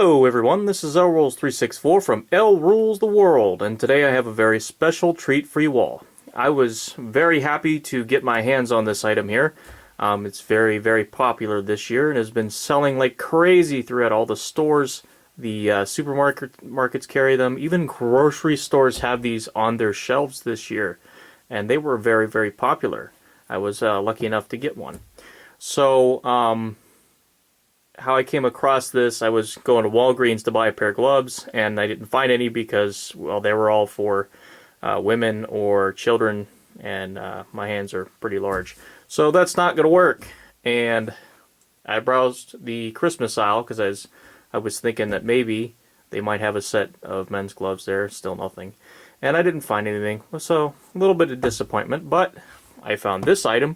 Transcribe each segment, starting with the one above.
Hello everyone, this is LRules364 from L Rules the World, and today I have a very special treat for you all. I was very happy to get my hands on this item here. It's very popular this year and has been selling like crazy throughout all the stores. The supermarkets carry them, even grocery stores have these on their shelves this year, and they were very popular. I was lucky enough to get one. So, how I came across this, I was going to Walgreens to buy a pair of gloves, and I didn't find any because, well, they were all for women or children, and my hands are pretty large. So that's not going to work. And I browsed the Christmas aisle because I was thinking that maybe they might have a set of men's gloves there. Still nothing. And I didn't find anything. So a little bit of disappointment, but I found this item.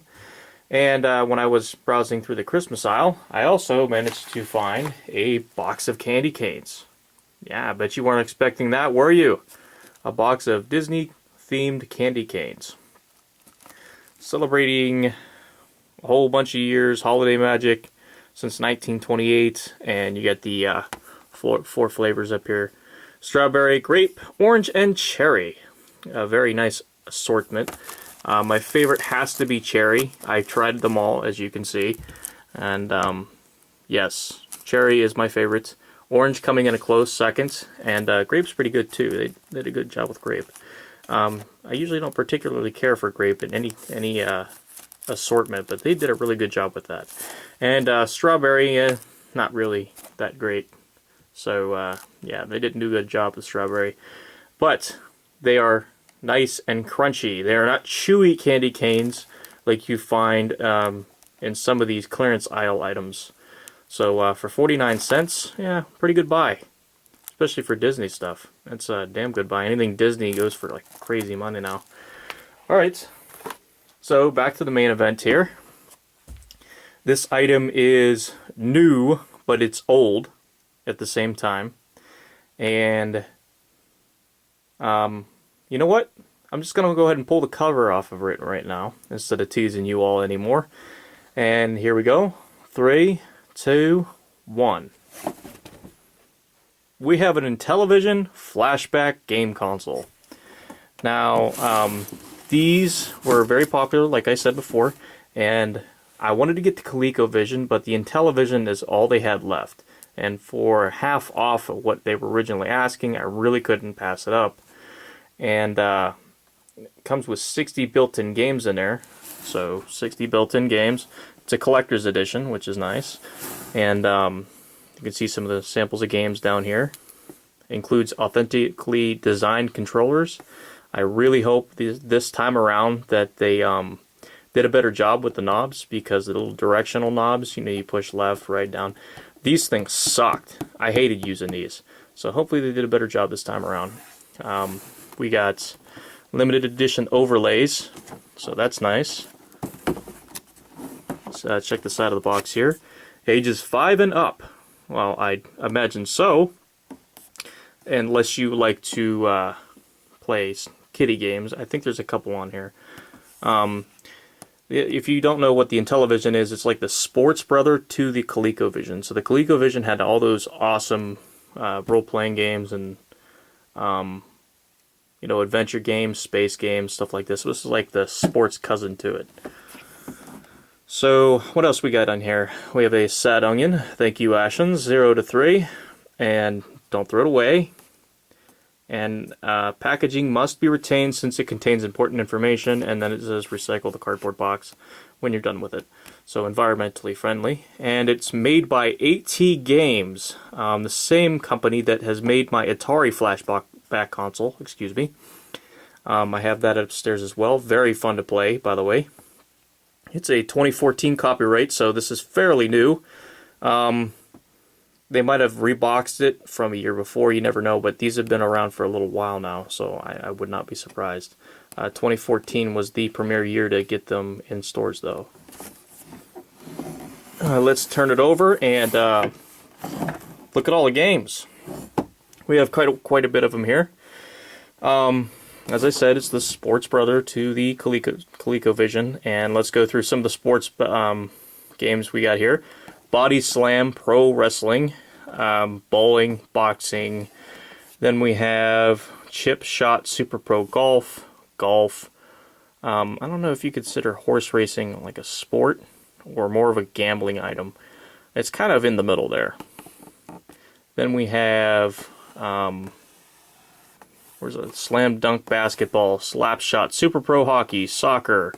And when I was browsing through the Christmas aisle, I also managed to find a box of candy canes. Yeah, I bet you weren't expecting that, were you? A box of Disney-themed candy canes. Celebrating a whole bunch of years, holiday magic, since 1928. And you get the four flavors up here. Strawberry, grape, orange, and cherry. A very nice assortment. My favorite has to be cherry. I tried them all, as you can see. And, yes, cherry is my favorite. Orange coming in a close second. And grape's pretty good, too. They did a good job with grape. I usually don't particularly care for grape in any assortment, but they did a really good job with that. And strawberry, not really that great. So, yeah, they didn't do a good job with strawberry. But they are nice and crunchy. They are not chewy candy canes like you find in some of these clearance aisle items. So for 49 cents, yeah, pretty good buy. Especially for Disney stuff. That's a damn good buy. Anything Disney goes for like crazy money now. Alright, so back to the main event here. This item is new, but it's old at the same time. And you know what? I'm just going to go ahead and pull the cover off of it right now, instead of teasing you all anymore. And here we go. 3, 2, 1. We have an Intellivision flashback game console. Now, these were very popular, like I said before, and I wanted to get the ColecoVision, but the Intellivision is all they had left. And for half off of what they were originally asking, I really couldn't pass it up. And it comes with 60 built-in games in there. So 60 built-in games. It's a collector's edition, which is nice. And you can see some of the samples of games down here. It includes authentically designed controllers. I really hope this time around that they did a better job with the knobs, because the little directional knobs, you know, you push left, right, down. These things sucked. I hated using these. So hopefully they did a better job this time around. We got limited edition overlays, so that's nice. Let's check the side of the box here. Ages 5 and up. Well, I imagine so, unless you like to play kiddie games. I think there's a couple on here. If you don't know what the Intellivision is, it's like the sports brother to the ColecoVision. So the ColecoVision had all those awesome role-playing games and you know, adventure games, space games, stuff like this. This is like the sports cousin to it. So, what else we got on here? We have a sad onion. Thank you, Ashens. 0 to 3. And don't throw it away. And packaging must be retained since it contains important information. And then it says recycle the cardboard box when you're done with it. So, environmentally friendly. And it's made by AT Games, the same company that has made my Atari flashback console, excuse me. I have that upstairs as well. Very fun to play, by the way. It's a 2014 copyright, so this is fairly new. They might have reboxed it from a year before, you never know, but these have been around for a little while now, so I would not be surprised. 2014 was the premier year to get them in stores, though. Let's turn it over and look at all the games. We have quite a bit of them here. As I said, it's the sports brother to the ColecoVision, and let's go through some of the sports games we got here. Body Slam Pro Wrestling. bowling, boxing. Then we have Chip Shot Super Pro Golf, I don't know if you consider horse racing like a sport or more of a gambling item. It's kind of in the middle there. Then we have where's it? Slam Dunk Basketball, Slap Shot, Super Pro Hockey, Soccer,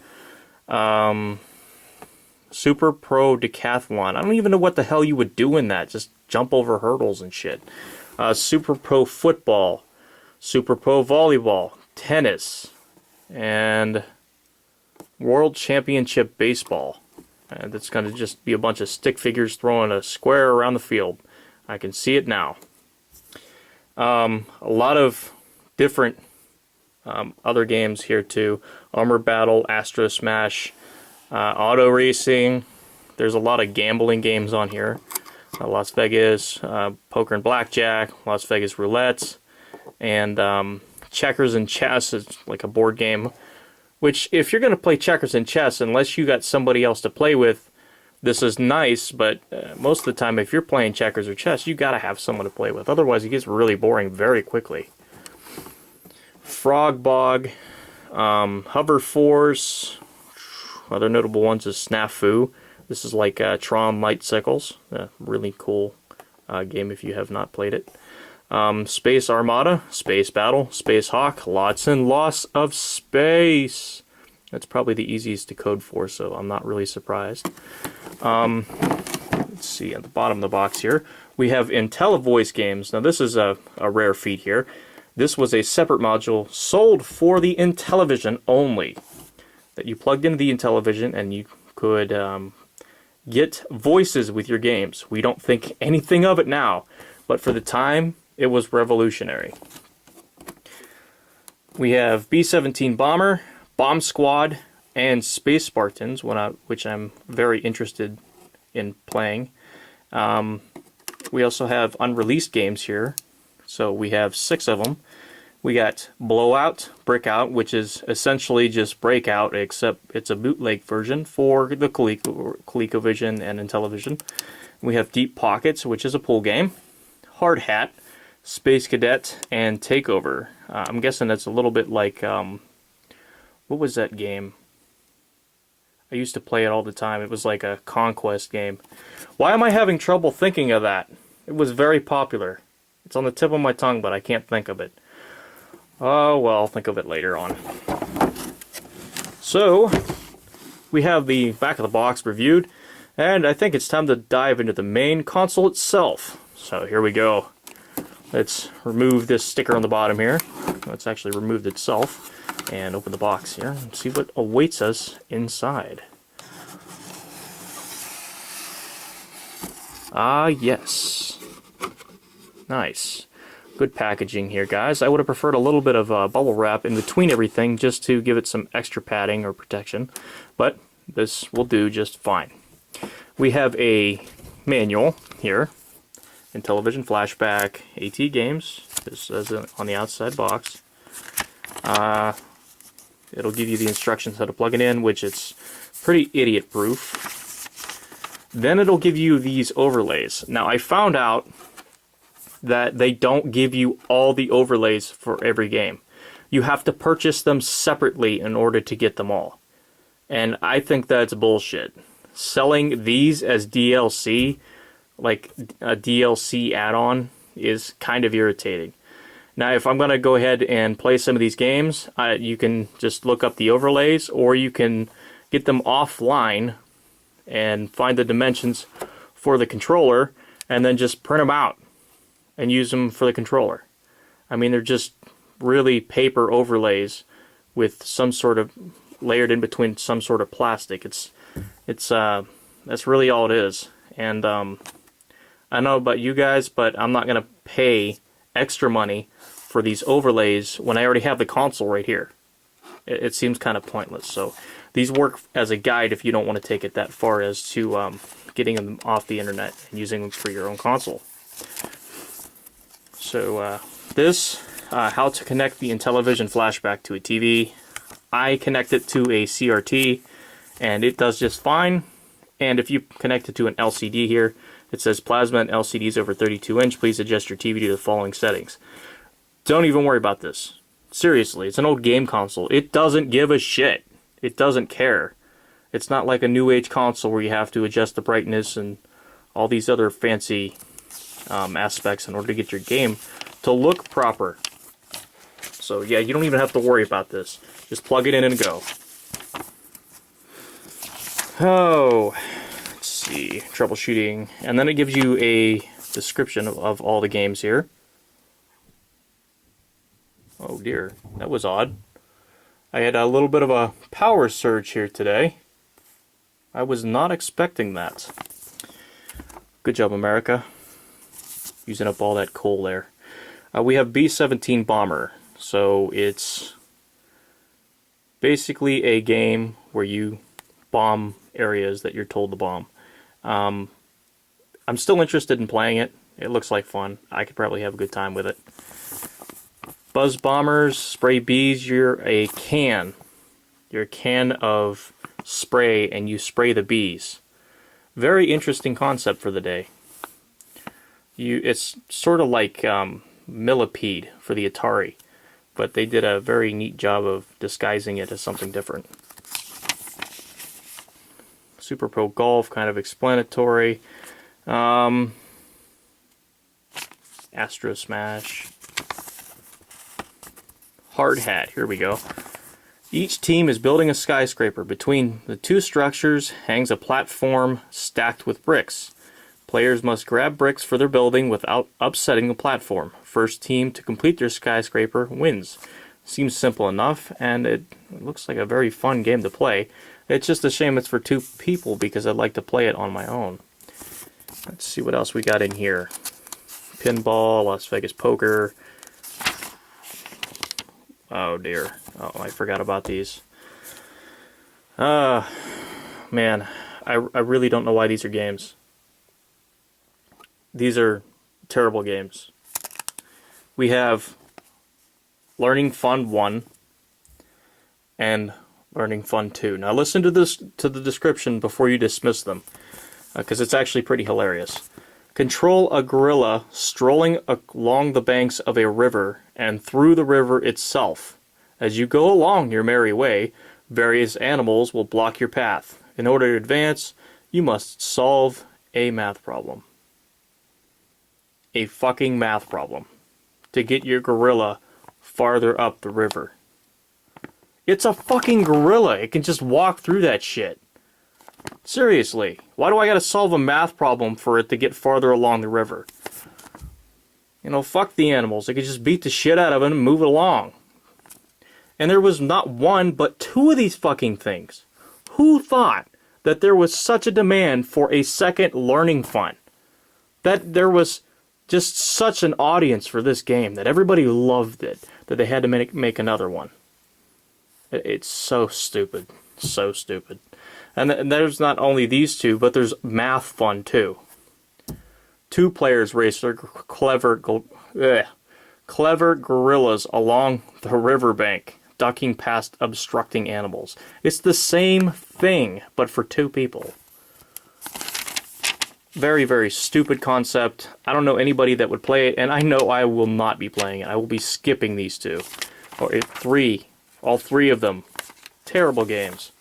Super Pro Decathlon. I don't even know what the hell you would do in that. Just jump over hurdles and shit. Super Pro Football, Super Pro Volleyball, Tennis, and World Championship Baseball. And it's going to just be a bunch of stick figures throwing a square around the field. I can see it now. A lot of different other games here too. Armor Battle, Astro Smash, Auto Racing. There's a lot of gambling games on here. Las Vegas, Poker and Blackjack, Las Vegas Roulette, and Checkers and Chess is like a board game. Which, if you're going to play checkers and chess, unless you got somebody else to play with, this is nice, but most of the time, if you're playing checkers or chess, you got to have someone to play with. Otherwise, it gets really boring very quickly. Frog Bog, Hover Force, other notable ones is Snafu. This is like Tron Light Cycles, a really cool game if you have not played it. Space Armada, Space Battle, Space Hawk, lots and lots of space. That's probably the easiest to code for, so I'm not really surprised. Let's see, at the bottom of the box here, we have Intellivoice games. Now this is a rare feat here. This was a separate module sold for the Intellivision only, that you plugged into the Intellivision and you could get voices with your games. We don't think anything of it now, but for the time, it was revolutionary. We have B-17 Bomber, Bomb Squad, and Space Spartans, which I'm very interested in playing. We also have unreleased games here, so we have 6 of them. We got Blowout, Breakout, which is essentially just Breakout, except it's a bootleg version for the ColecoVision and Intellivision. We have Deep Pockets, which is a pool game. Hard Hat, Space Cadet, and Takeover. I'm guessing that's a little bit like, what was that game? I used to play it all the time. It was like a conquest game. Why am I having trouble thinking of that? It was very popular. It's on the tip of my tongue, but I can't think of it. Oh, well, I'll think of it later on. So, we have the back of the box reviewed, and I think it's time to dive into the main console itself. So, here we go. Let's remove this sticker on the bottom here. It's actually removed itself. And open the box here and see what awaits us inside. Ah, yes. Nice. Good packaging here, guys. I would have preferred a little bit of bubble wrap in between everything just to give it some extra padding or protection. But this will do just fine. We have a manual here. Intellivision Flashback AT Games. This says it on the outside box. It'll give you the instructions how to plug it in, which is pretty idiot-proof. Then it'll give you these overlays. Now, I found out that they don't give you all the overlays for every game. You have to purchase them separately in order to get them all. And I think that's bullshit. Selling these as DLC, like a DLC add-on, is kind of irritating. Now, if I'm going to go ahead and play some of these games, you can just look up the overlays, or you can get them offline and find the dimensions for the controller, and then just print them out and use them for the controller. I mean, they're just really paper overlays with some sort of layered in between some sort of plastic. That's really all it is. And I don't know about you guys, but I'm not going to pay extra money for these overlays when I already have the console right here. It seems kind of pointless. So these work as a guide if you don't want to take it that far as to getting them off the internet and using them for your own console. So how to connect the Intellivision Flashback to a TV. I connect it to a CRT and it does just fine. And if you connect it to an LCD here, It says plasma and LCDs over 32-inch. Please adjust your TV to the following settings. Don't even worry about this. Seriously, it's an old game console. It doesn't give a shit. It doesn't care. It's not like a new age console where you have to adjust the brightness and all these other fancy aspects in order to get your game to look proper. So yeah, you don't even have to worry about this. Just plug it in and go. Oh, let's see, troubleshooting. And then it gives you a description of all the games here. Oh dear, that was odd. I had a little bit of a power surge here today. I was not expecting that. Good job, America. Using up all that coal there. We have B-17 Bomber. So it's basically a game where you bomb areas that you're told to bomb. I'm still interested in playing it. It looks like fun. I could probably have a good time with it. Buzz bombers, spray bees. You're a can. You're a can of spray and you spray the bees. Very interesting concept for the day. It's sort of like Millipede for the Atari, but they did a very neat job of disguising it as something different. Super Pro Golf, kind of explanatory. Astro Smash. Hard Hat, here we go. Each team is building a skyscraper. Between the two structures hangs a platform stacked with bricks. Players must grab bricks for their building without upsetting the platform. First team to complete their skyscraper wins. Seems simple enough, and it looks like a very fun game to play. It's just a shame it's for two people because I'd like to play it on my own. Let's see what else we got in here. Pinball, Las Vegas Poker. Oh dear. Oh, I forgot about these. Man, I really don't know why these are games. These are terrible games. We have Learning Fun 1 and Learning Fun 2. Now listen to the description before you dismiss them, because it's actually pretty hilarious. Control a gorilla strolling along the banks of a river and through the river itself. As you go along your merry way, various animals will block your path. In order to advance, you must solve a math problem. A fucking math problem to get your gorilla farther up the river. It's a fucking gorilla. It can just walk through that shit. Seriously, why do I gotta solve a math problem for it to get farther along the river? You know, fuck the animals. They could just beat the shit out of it and move it along. And there was not one, but two of these fucking things. Who thought that there was such a demand for a second Learning Fun? That there was just such an audience for this game, that everybody loved it, that they had to make another one. It's so stupid. So stupid. And there's not only these two, but there's Math Fun too. Two players race their clever gorillas along the riverbank, ducking past obstructing animals. It's the same thing, but for two people. Very, very stupid concept. I don't know anybody that would play it, and I know I will not be playing it. I will be skipping these two. Or three. All three of them. Terrible games.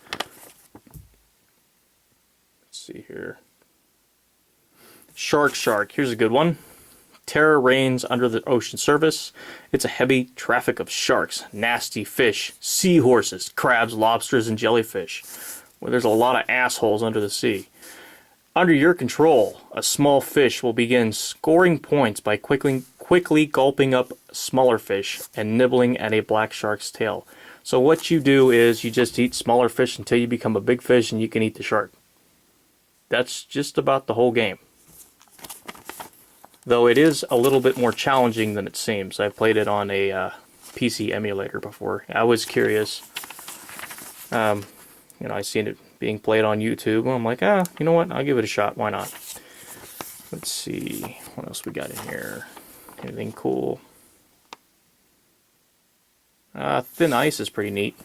Let's see here. Shark. Here's a good one. Terror reigns under the ocean surface. It's a heavy traffic of sharks, nasty fish, seahorses, crabs, lobsters, and jellyfish. Well, there's a lot of assholes under the sea. Under your control, a small fish will begin scoring points by quickly gulping up smaller fish and nibbling at a black shark's tail. So what you do is you just eat smaller fish until you become a big fish and you can eat the shark. That's just about the whole game. Though it is a little bit more challenging than it seems. I've played it on a PC emulator before. I was curious. I seen it being played on YouTube. And I'm like, you know what? I'll give it a shot. Why not? Let's see. What else we got in here? Anything cool? Thin Ice is pretty neat.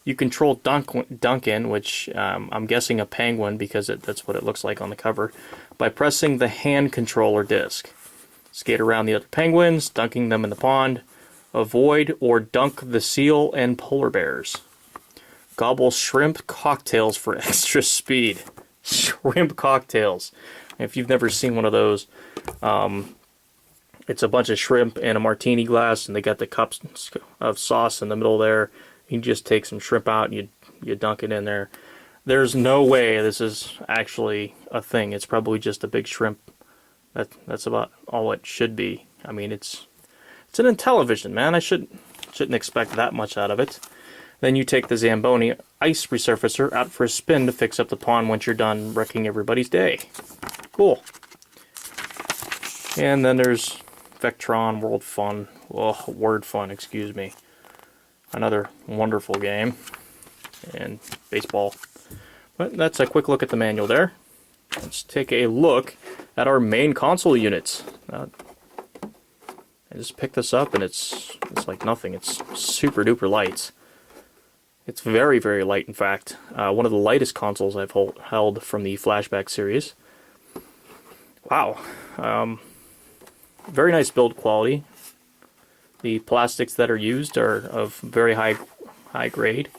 You control Duncan, which I'm guessing a penguin because that's what it looks like on the cover, by pressing the hand controller disc. Skate around the other penguins, dunking them in the pond. Avoid or dunk the seal and polar bears. Gobble shrimp cocktails for extra speed. Shrimp cocktails. If you've never seen one of those, it's a bunch of shrimp in a martini glass, and they got the cups of sauce in the middle there. You just take some shrimp out and you dunk it in there. There's no way this is actually a thing. It's probably just a big shrimp. That's about all it should be. I mean, it's an Intellivision, man. I shouldn't expect that much out of it. Then you take the Zamboni ice resurfacer out for a spin to fix up the pond once you're done wrecking everybody's day. Cool. And then there's Vectron World Fun. Oh, Word Fun, excuse me. Another wonderful game. And baseball. But that's a quick look at the manual there. Let's take a look at our main console units. I just picked this up and it's like nothing. It's super duper light. It's very, very light, in fact. One of the lightest consoles I've held from the Flashback series. Wow. Very nice build quality. The plastics that are used are of very high grade.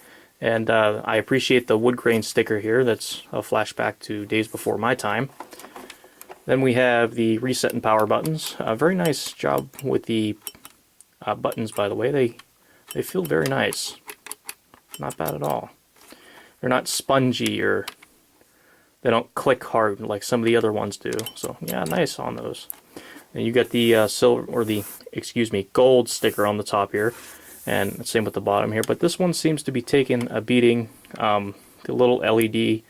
And I appreciate the wood grain sticker here. That's a flashback to days before my time. Then we have the reset and power buttons. A very nice job with the buttons, by the way. They feel very nice. Not bad at all. They're not spongy or they don't click hard like some of the other ones do. So yeah, nice on those. And you got the silver or the gold sticker on the top here, and same with the bottom here. But this one seems to be taking a beating. The little LED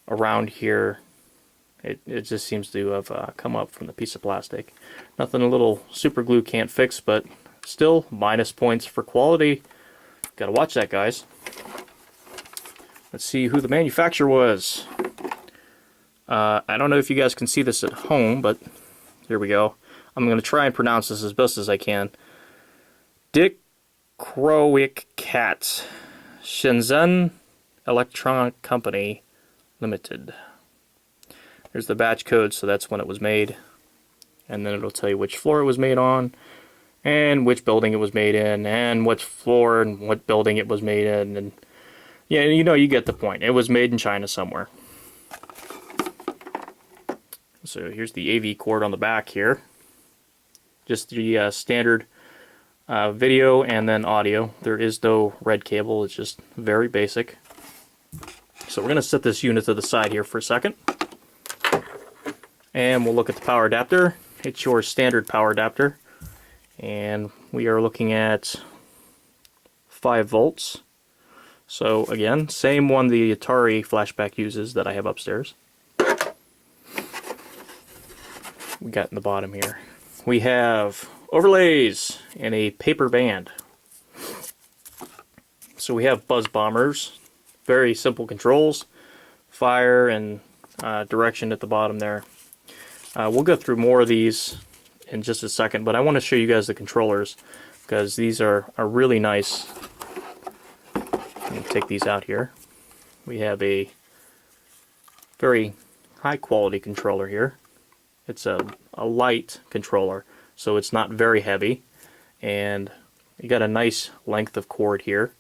around here, it just seems to have come up from the piece of plastic. Nothing a little super glue can't fix, but still minus points for quality. Gotta watch that, guys. Let's see who the manufacturer was. I don't know if you guys can see this at home, but here we go. I'm going to try and pronounce this as best as I can. Dick Krowick Cat, Shenzhen Electronic Company Limited. There's the batch code, so that's when it was made. And then it'll tell you which floor it was made on, and which building it was made in, and what floor and what building it was made in. And yeah, you know, you get the point. It was made in China somewhere. So here's the AV cord on the back here. Just the standard video and then audio. There is no red cable. It's just very basic. So we're going to set this unit to the side here for a second. And we'll look at the power adapter. It's your standard power adapter. And we are looking at 5 volts. So again, same one the Atari Flashback uses that I have upstairs. We got in the bottom here. We have overlays and a paper band. So we have buzz bombers, very simple controls, fire and direction at the bottom there. We'll go through more of these in just a second, but I want to show you guys the controllers because these are really nice. Let me take these out here. We have a very high quality controller here. It's a light controller, so it's not very heavy, and you got a nice length of cord here.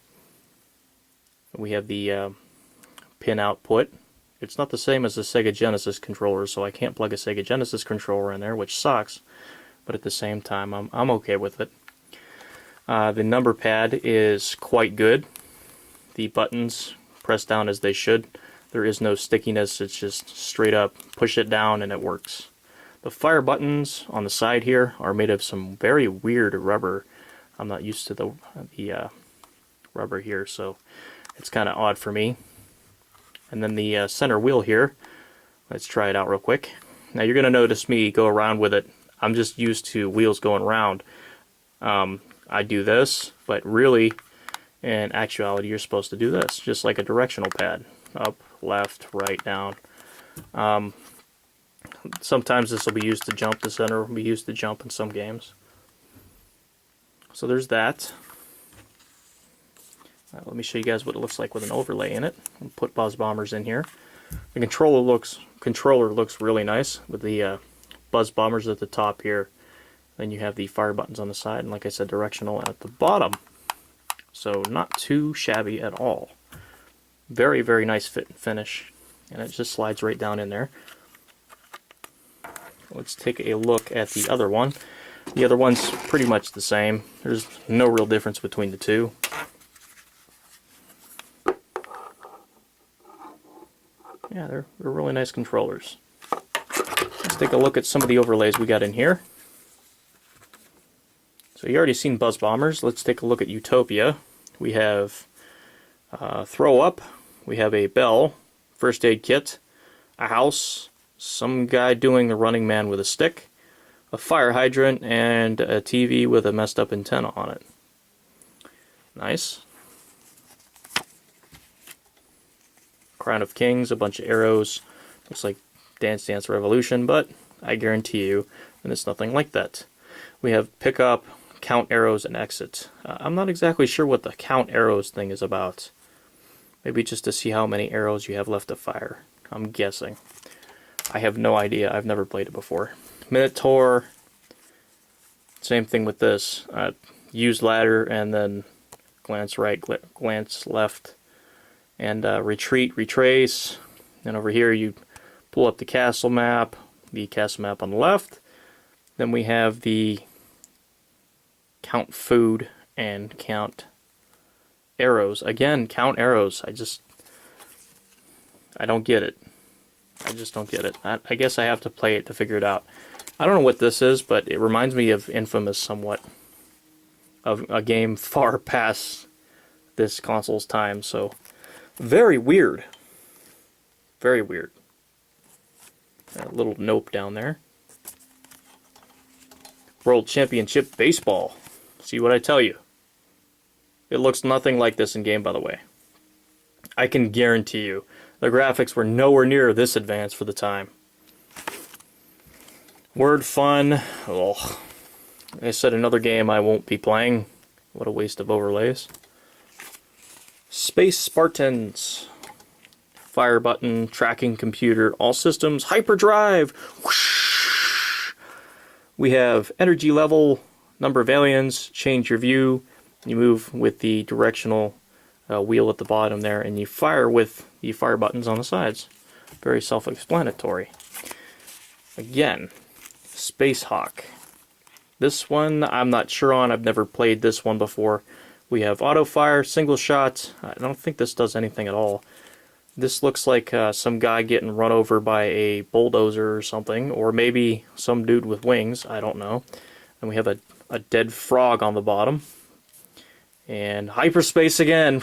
We have the pin output. It's not the same as the Sega Genesis controller, so I can't plug a Sega Genesis controller in there, which sucks, but at the same time I'm okay with it. The number pad is quite good. The buttons press down as they should. There is no stickiness, it's just straight up push it down and it works. The fire buttons on the side here are made of some very weird rubber. I'm not used to the rubber here, so it's kind of odd for me. And then the center wheel here, let's try it out real quick. Now you're going to notice me go around with it. I'm just used to wheels going around. I do this, but really, in actuality, you're supposed to do this, just like a directional pad. Up, left, right, down. Sometimes this will be used to jump. The center will be used to jump in some games. So there's that. Let me show you guys what it looks like with an overlay in it. I'll put Buzz Bombers in here. The controller looks really nice with the Buzz Bombers at the top here. Then you have the fire buttons on the side, and like I said, directional at the bottom. So not too shabby at all. Very, very nice fit and finish, and it just slides right down in there. Let's take a look at the other one. The other one's pretty much the same. There's no real difference between the two. Yeah, they're really nice controllers. Let's take a look at some of the overlays we got in here. So you already seen Buzz Bombers. Let's take a look at Utopia. We have Throw Up. We have a bell, first aid kit, a house, some guy doing the Running Man with a stick, a fire hydrant, and a TV with a messed up antenna on it. Nice. Crown of Kings, a bunch of arrows. Looks like Dance Dance Revolution, but I guarantee you, and it's nothing like that. We have pick up, count arrows, and exit. I'm not exactly sure what the count arrows thing is about. Maybe just to see how many arrows you have left to fire. I'm guessing. I have no idea. I've never played it before. Minotaur. Same thing with this. Use ladder and then glance right, glance left. And retreat, retrace. And over here you pull up the castle map on the left. Then we have the count food and count arrows. Again, count arrows. I don't get it. I just don't get it. I guess I have to play it to figure it out. I don't know what this is, but it reminds me of Infamous somewhat. Of a game far past this console's time, so very weird. Very weird. A little nope down there. World Championship Baseball. See what I tell you. It looks nothing like this in game, by the way. I can guarantee you. The graphics were nowhere near this advanced for the time. Word Fun. Oh, I said another game I won't be playing. What a waste of overlays. Space Spartans. Fire button, tracking computer, all systems, hyperdrive. Whoosh. We have energy level, number of aliens, change your view. You move with the directional wheel at the bottom there, and you fire with the fire buttons on the sides. Very self-explanatory. Again, Space Hawk. This one I'm not sure on. I've never played this one before. We have auto fire, single shot. I don't think this does anything at all. This looks like some guy getting run over by a bulldozer or something, or maybe some dude with wings. I don't know. And we have a dead frog on the bottom. And hyperspace again.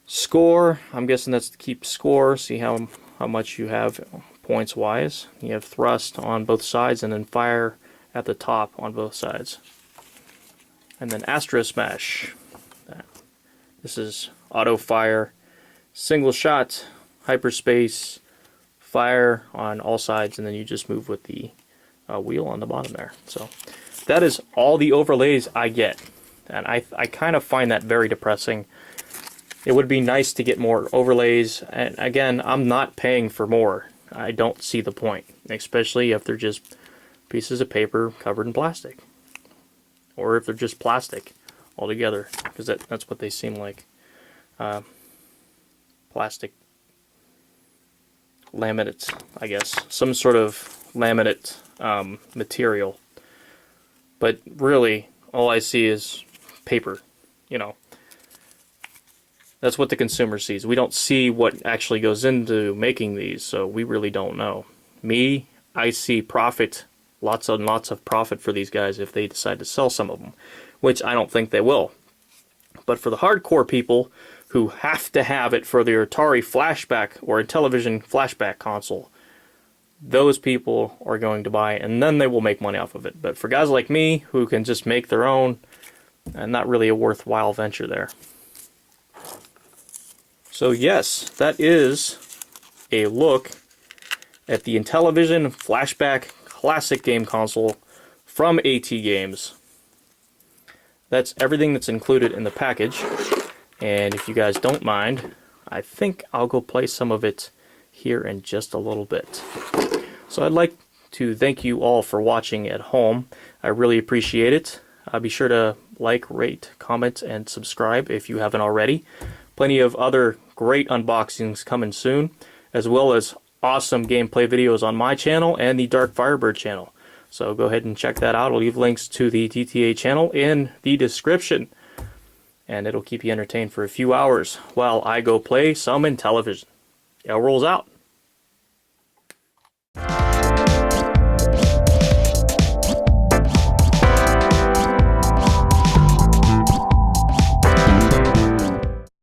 Score. I'm guessing that's to keep score. See how much you have points wise. You have thrust on both sides and then fire at the top on both sides. And then Astro Smash. This is auto fire, single shot, hyperspace, fire on all sides, and then you just move with the wheel on the bottom there. So that is all the overlays I get, and I kind of find that very depressing. It would be nice to get more overlays, and again, I'm not paying for more. I don't see the point, especially if they're just pieces of paper covered in plastic, or if they're just plastic altogether, because that's what they seem like. Plastic laminates, I guess, some sort of laminate material. But really, all I see is paper. You know, that's what the consumer sees. We don't see what actually goes into making these, so we really don't know. Me, I see profit, lots and lots of profit for these guys if they decide to sell some of them, which I don't think they will. But for the hardcore people who have to have it for their Atari flashback or Intellivision flashback console, those people are going to buy it, and then they will make money off of it. But for guys like me who can just make their own, not really a worthwhile venture there. So yes, that is a look at the Intellivision flashback classic game console from AT Games. that's everything that's included in the package. And if you guys don't mind, I think I'll go play some of it here in just a little bit. So I'd like to thank you all for watching at home. I really appreciate it. Be sure to like, rate, comment, and subscribe if you haven't already. Plenty of other great unboxings coming soon, as well as awesome gameplay videos on my channel and the Dark Firebird channel. So go ahead and check that out. I'll leave links to the DTA channel in the description. And it'll keep you entertained for a few hours while I go play some Intellivision. Rolls out.